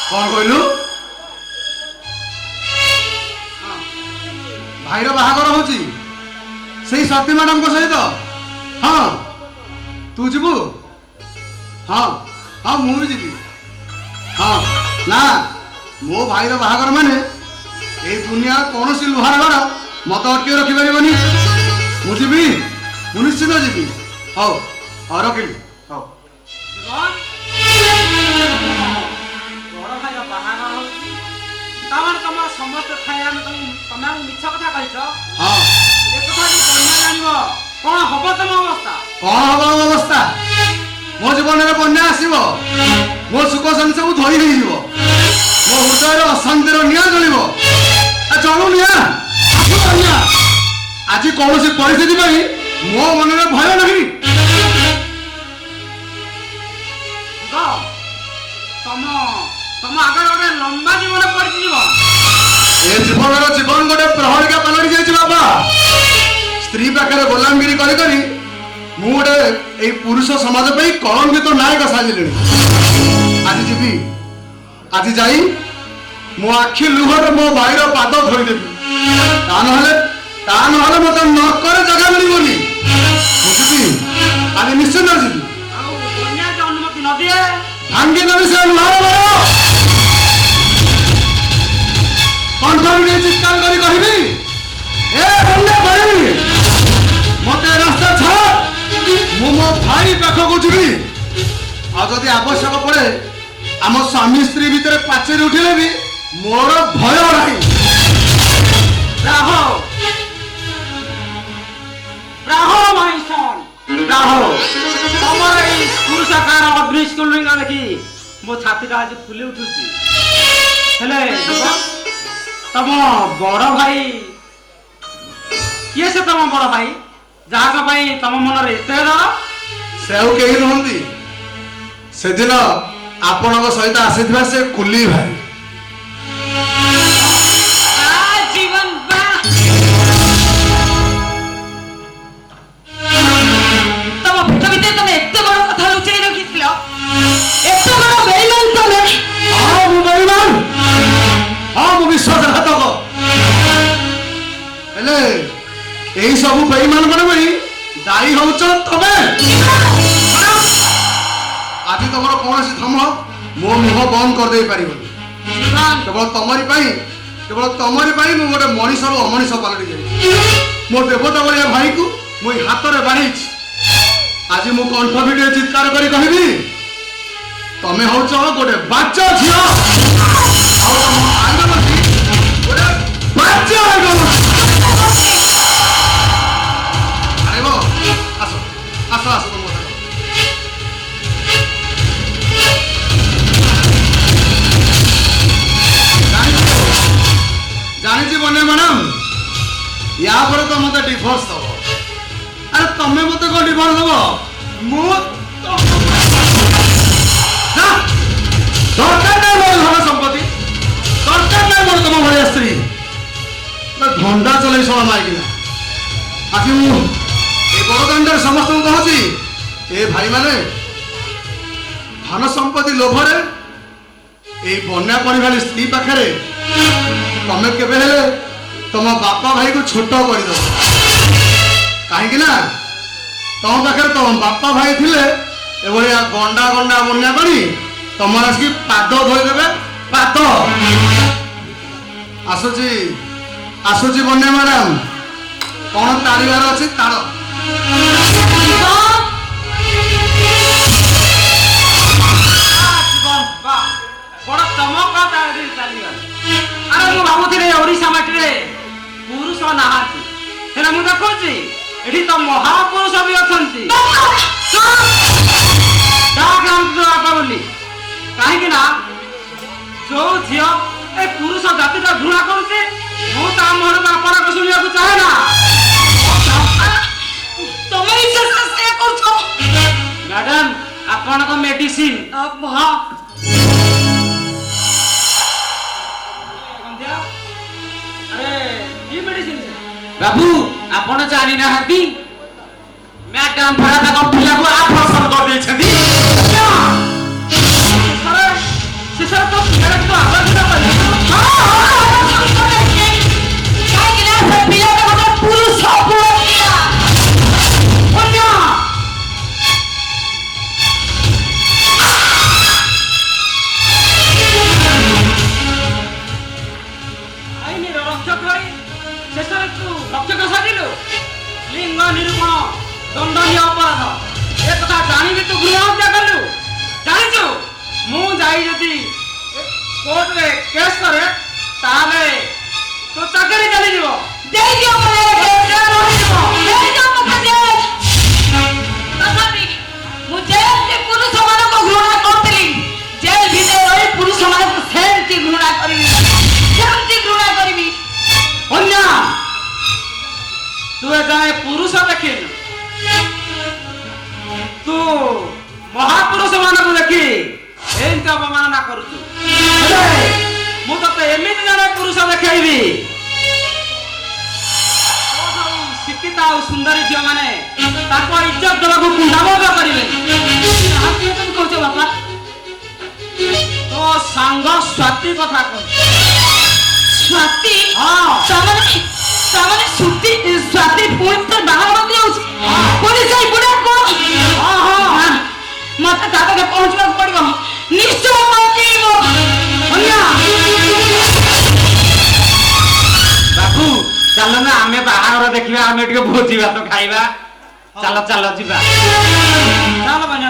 कौन कहलु भाईर बाहागर होची से सती मैडम को सहित हाँ तू जीवु हाँ हाँ मु भी जीवी हाँ ना मो भाईर बाहागर माने ए दुनिया कौन सी लुहार घर मत अटके रखिपारे मु जीवी मु निश्चित जीवी हौ हाँ रखिली हौ समस्त खाया तुम मिछ कथा कह हाँ कौन हम तुम अवस्था कौन हम अवस्था मो जीवन में बन्या आसो मो सुख शांति सब धरी हो मो हृदय अशांतिर निआ जल चलू निआ आज कौन सी परिस्थिति मो मन में भय नहीं तुम आगे गोटे लंबा जीवन पड़ जीवन गोटे प्रहरिका पलटि जाइए बाबा स्त्री पाखे गोलामगिरी करी मुझे पुरुष समाज पे कलंकित नायक साजिले आज जीवी आज जाई मो आखि लुहर मो भाईर पाद धोईदेवी मत नकर जगह मिलनी बुझी आज निश्चित जीवी अनुमति न दिए भांगी देवी से लुहार चित्कार करी कहबी ए बन्या भाई मते रास्ता छाड़ मु मो भाई पाखक जीवी आदि आवश्यक पड़े आम स्वामी स्त्री भितर पाचेरी उठिले भी मोर भय नहीं राहो राहो माइसन राहो तमर ए पुरुषकार अग्निस्कुलिंग देखि मो छातीटा आज फुली उठुची हेले तम बड़ भाई किए से तम बड़ भाई जहाँ भाई तम मन रे एते डर से कही नुहति से दिन आपण सहित आसीथिबा से कुली भाई जीवन बा तम भूत भीतर तम एते बड़ कथा लुचै रखिथिलो एते बड़ बेईमान तमे हाँ मु बेईमान हाँ मु विश्वासघातक हेले यही सब बेईमान माने दायी होच तमे आज तुम कौन थम मो मुह बंद कर दे पार केवल तमरी मु गोटे मनीष अमनीष पलटि जाए मो देवता भाया भाई को मुई हाथ में बाढ़ी आज मु कंठ भिड़े चित्कार करी कहबी तमे होच गोटे बाच झियो आस आस तुम जानी बने मैडम या पर तो मत डिवोर्स दब अरे तमें मत कौन डिवोर्स दब दरकार नहीं मोर धन संपत्ति दरकार नहीं मोर तुम भाई स्त्री घंटा चल सब मारिकिना आज मु बड़दाण्ड समस्त कहूँ ए भाई माने धन संपत्ति लोभरे ए बन्या पड़ी स्त्री पाखे तमें केबे हेले तुम बापा भाई को छोट कर कहीं ना तुम पाखे तुम बापा भाई थिले एभलिया गंडा गंडा बन्या करी तुम आसिक पाद धोईदेवे पाद आसुची आसुची बन्या मैडम कौन तारिबार अच्छी तार बड़ चमक अरे मु भावुली ओडिशा माटी पुरुष नहांती मु देखुची एठी तो महापुरुष भी अच्छी बोली कहीं जो झी ए पुरुष जाति का घृणा करुचे मुझे मुहर बापर को शुणा चाहे ना मैडम आपण को मेडिसिन बाबू आपण जानी ना हती मैडम भरा तक पिला को आप फसल कर दे छथि से सर तो ଆଇନର ରକ୍ଷକ ହୋଇ ଶେଷରେ ତୁ ରକ୍ଷକ ସାଜିଲୁ। ଲିଙ୍ଗ ନିରୂପଣ ଦଣ୍ଡନୀୟ ଅପରାଧ, ଏ କଥା ଜାଣିବି ତୁ ଗୃହ ହତ୍ୟା କଲୁ। ଜାଣିଛୁ ମୁଁ ଯାଇ ଯଦି କୋର୍ଟରେ କେସ୍ କରେ ତାହେଲେ ତୋ ଚାକିରି ଚାଲିଯିବ। ଦେଇଦିଅ ମୋତେ ଜେଲରେ ରହିଯିବ। ଦେଇଦିଅ ମୋତେ ଜେଲ। ତଥାପି ମୁଁ ଯେମିତି ପୁରୁଷମାନଙ୍କୁ ଘୃଣା କରୁଥିଲି, ଜେଲ ଭିତରେ ରହି ପୁରୁଷମାନଙ୍କୁ ସେମିତି ଘୃଣା କରିବି, ସେମିତି ଘୃଣା କରିବି। କନ୍ୟା ତୁ ଏଯାଏ ପୁରୁଷ ଦେଖିନୁ, ତୁ ମହାପୁରୁଷ ମାନଙ୍କୁ ଦେଖି ଏମିତି ଅବମାନନା କରୁଛୁ। ହେଲେ ମୁଁ ତତେ ଏମିତି ଜଣେ ପୁରୁଷ ଦେଖେଇବି, ଶିକ୍ଷିତ ଆଉ ସୁନ୍ଦରୀ ଝିଅ ମାନେ ତାଙ୍କ ଇଜ୍ଜତ ଦେବାକୁ କୁଣ୍ଡାବୋଧ କରିବେ। କାହାକୁ ତମେ କହୁଛ ବାପା? ତୋ ସାଙ୍ଗ ସ୍ୱାତି କଥା କହୁଛି। ସ୍ୱାତି? ହଁ। ତାମାନେ ସ୍ୱାତି ପୁଣି ତ ବାହାଘର ଦିଆଉଛି। ପୁଣି ସେଇ ବୁଢ଼ାକୁ ମତେ ତା ପାଖେ ପହଞ୍ଚିବାକୁ ପଡିବ। ନିଶ୍ଚୟ ପହଞ୍ଚିବ। ବାବୁ ଚାଲ ନା ଆମେ ବାହାଘର ଦେଖିବା, ଆମେ ଟିକେ ଭୋଜି ଭାତ ଖାଇବା। ଚାଲ ଚାଲ ଯିବା, ଚାଲ ବାନ୍ୟା।